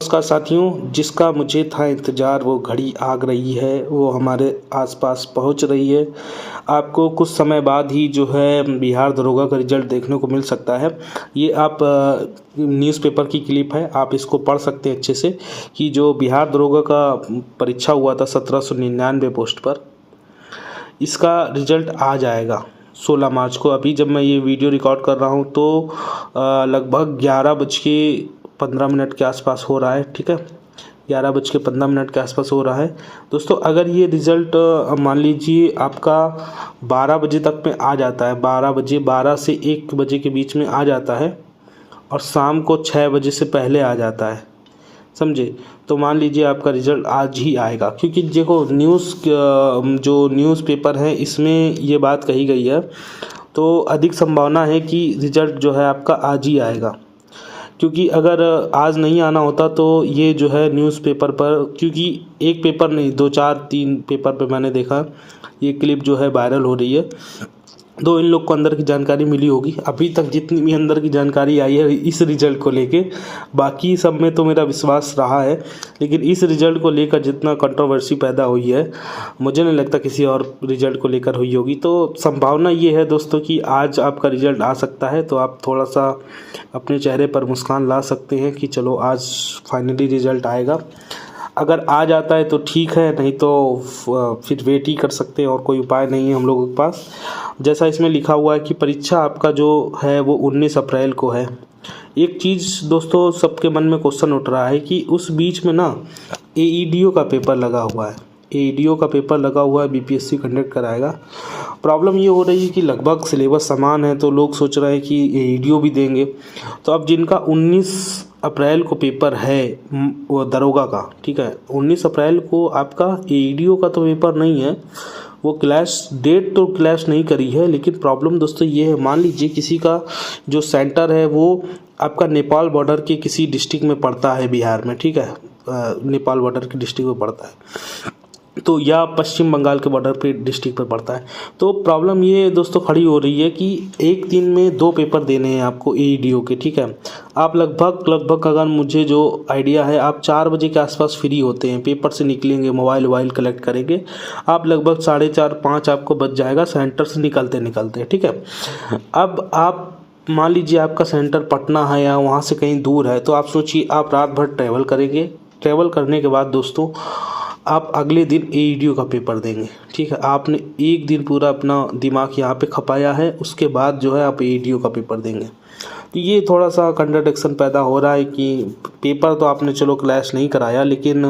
नमस्कार साथियों, जिसका मुझे था इंतज़ार वो घड़ी आ रही है, वो हमारे आसपास पहुंच रही है। आपको कुछ समय बाद ही जो है बिहार दरोगा का रिज़ल्ट देखने को मिल सकता है। ये आप न्यूज़पेपर की क्लिप है, आप इसको पढ़ सकते हैं अच्छे से कि जो बिहार दरोगा का परीक्षा हुआ था 1799 पोस्ट पर, इसका रिज़ल्ट आ जाएगा 16 मार्च को। अभी जब मैं ये वीडियो रिकॉर्ड कर रहा हूँ तो लगभग 11:15 के आसपास हो रहा है। ठीक है, 11:15 के आसपास हो रहा है। दोस्तों, अगर ये रिज़ल्ट मान लीजिए आपका 12 बजे तक में आ जाता है, 12 बजे, 12 से 1 बजे के बीच में आ जाता है और शाम को 6 बजे से पहले आ जाता है, समझे, तो मान लीजिए आपका रिज़ल्ट आज ही आएगा। क्योंकि देखो जो न्यूज़पेपर है इसमें ये बात कही गई है, तो अधिक संभावना है कि रिज़ल्ट जो है आपका आज ही आएगा। क्योंकि अगर आज नहीं आना होता तो ये जो है न्यूज़पेपर पर, क्योंकि एक पेपर नहीं, 2 4 3 पेपर पे मैंने देखा ये क्लिप जो है वायरल हो रही है, तो इन लोग को अंदर की जानकारी मिली होगी। अभी तक जितनी भी अंदर की जानकारी आई है इस रिज़ल्ट को लेके, बाकी सब में तो मेरा विश्वास रहा है, लेकिन इस रिज़ल्ट को लेकर जितना कंट्रोवर्सी पैदा हुई है, मुझे नहीं लगता किसी और रिज़ल्ट को लेकर हुई होगी। तो संभावना ये है दोस्तों कि आज आपका रिज़ल्ट आ सकता है, तो आप थोड़ा सा अपने चेहरे पर मुस्कान ला सकते हैं कि चलो आज फाइनली रिज़ल्ट आएगा। अगर आ जाता है तो ठीक है, नहीं तो फिर वेट ही कर सकते हैं, और कोई उपाय नहीं है हम लोगों के पास। जैसा इसमें लिखा हुआ है कि परीक्षा आपका जो है वो 19 अप्रैल को है। एक चीज़ दोस्तों सबके मन में क्वेश्चन उठ रहा है कि उस बीच में ना AEDO का पेपर लगा हुआ है, AEDO का पेपर लगा हुआ है, BPSC कंडक्ट कराएगा। प्रॉब्लम ये हो रही है कि लगभग सिलेबस समान है, तो लोग सोच रहे हैं कि AEDO भी देंगे। तो अब जिनका 19 अप्रैल को पेपर है वो दरोगा का, ठीक है, 19 अप्रैल को आपका AEDO का तो पेपर नहीं है, वो क्लैश डेट तो क्लैश नहीं करी है। लेकिन प्रॉब्लम दोस्तों ये है, मान लीजिए किसी का जो सेंटर है वो आपका नेपाल बॉर्डर के किसी डिस्ट्रिक्ट में पड़ता है बिहार में, ठीक है, नेपाल बॉर्डर के डिस्ट्रिक्ट में पड़ता है, तो या पश्चिम बंगाल के बॉर्डर पे डिस्ट्रिक्ट पर पड़ता है। तो प्रॉब्लम ये दोस्तों खड़ी हो रही है कि एक दिन में 2 पेपर देने हैं आपको AEDO के, ठीक है। आप लगभग अगर मुझे जो आइडिया है, आप 4 बजे के आसपास फ्री होते हैं, पेपर से निकलेंगे, मोबाइल कलेक्ट करेंगे, आप लगभग 4:30 5 आपको बच जाएगा सेंटर से निकलते, ठीक है। अब आप मान लीजिए आपका सेंटर पटना है या वहाँ से कहीं दूर है, तो आप सोचिए आप रात भर ट्रैवल करेंगे। ट्रैवल करने के बाद दोस्तों आप अगले दिन AEDO का पेपर देंगे, ठीक है। आपने एक दिन पूरा अपना दिमाग यहाँ पे खपाया है, उसके बाद जो है आप AEDO का पेपर देंगे। तो ये थोड़ा सा कंट्राडिक्शन पैदा हो रहा है कि पेपर तो आपने चलो क्लैश नहीं कराया, लेकिन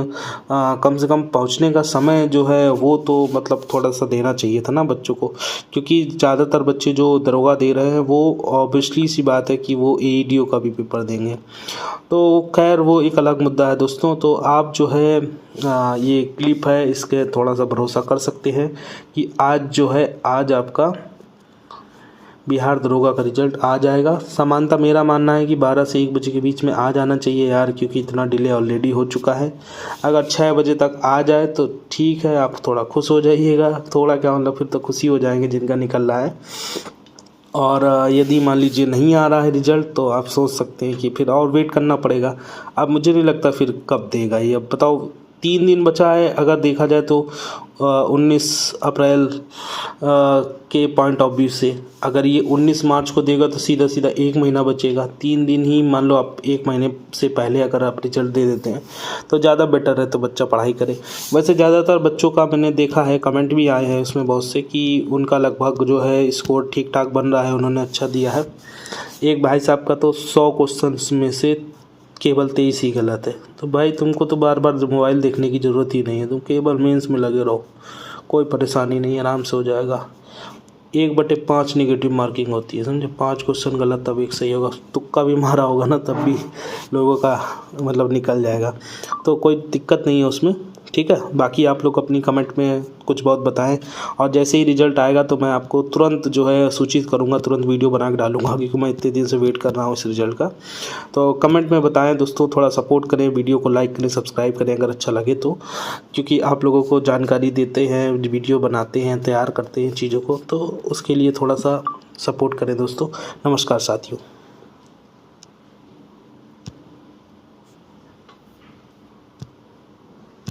कम से कम पहुँचने का समय जो है वो तो मतलब थोड़ा सा देना चाहिए था ना बच्चों को। क्योंकि ज़्यादातर बच्चे जो दरोगा दे रहे हैं वो ऑब्वियसली सी बात है कि वो AEDO का भी पेपर देंगे। तो खैर वो एक अलग मुद्दा है दोस्तों। तो आप जो है ये क्लिप है इसके थोड़ा सा भरोसा कर सकते हैं कि आज जो है आज आपका बिहार दरोगा का रिज़ल्ट आ जाएगा। समानता मेरा मानना है कि 12 से 1 बजे के बीच में आ जाना चाहिए यार, क्योंकि इतना डिले ऑलरेडी हो चुका है। अगर 6 बजे तक आ जाए तो ठीक है, आप थोड़ा खुश हो जाइएगा, थोड़ा क्या मतलब फिर तो खुशी हो जाएंगे जिनका निकल रहा है। और यदि मान लीजिए नहीं आ रहा है रिज़ल्ट तो आप सोच सकते हैं कि फिर और वेट करना पड़ेगा। अब मुझे नहीं लगता फिर कब देगा ये, अब बताओ 3 दिन बचा है। अगर देखा जाए तो 19 अप्रैल के पॉइंट ऑफ व्यू से अगर ये 19 मार्च को देगा तो सीधा 1 महीना बचेगा। 3 दिन ही मान लो आप, 1 महीने से पहले अगर आप रिज़ल्ट दे देते हैं तो ज़्यादा बेटर है, तो बच्चा पढ़ाई करे। वैसे ज़्यादातर बच्चों का मैंने देखा है, कमेंट भी आए हैं उसमें बहुत से कि उनका लगभग जो है स्कोर ठीक ठाक बन रहा है, उन्होंने अच्छा दिया है। एक भाई साहब का तो 100 क्वेश्चन में से केवल 23 ही गलत है। तो भाई तुमको तो बार बार मोबाइल देखने की ज़रूरत ही नहीं है, तुम केवल मेंस में लगे रहो, कोई परेशानी नहीं, आराम से हो जाएगा। 1/5 नेगेटिव मार्किंग होती है, समझे। 5 क्वेश्चन गलत तब 1 सही होगा, तुक्का भी मारा होगा ना तब भी लोगों का मतलब निकल जाएगा, तो कोई दिक्कत नहीं है उसमें, ठीक है। बाकी आप लोग अपनी कमेंट में कुछ बहुत बताएं, और जैसे ही रिज़ल्ट आएगा तो मैं आपको तुरंत जो है सूचित करूंगा, तुरंत वीडियो बना के डालूंगा, क्योंकि मैं इतने दिन से वेट कर रहा हूं इस रिज़ल्ट का। तो कमेंट में बताएं दोस्तों, थोड़ा सपोर्ट करें, वीडियो को लाइक करें, सब्सक्राइब करें अगर अच्छा लगे तो, क्योंकि आप लोगों को जानकारी देते हैं, वीडियो बनाते हैं, तैयार करते हैं चीज़ों को, तो उसके लिए थोड़ा सा सपोर्ट करें दोस्तों। नमस्कार साथियों।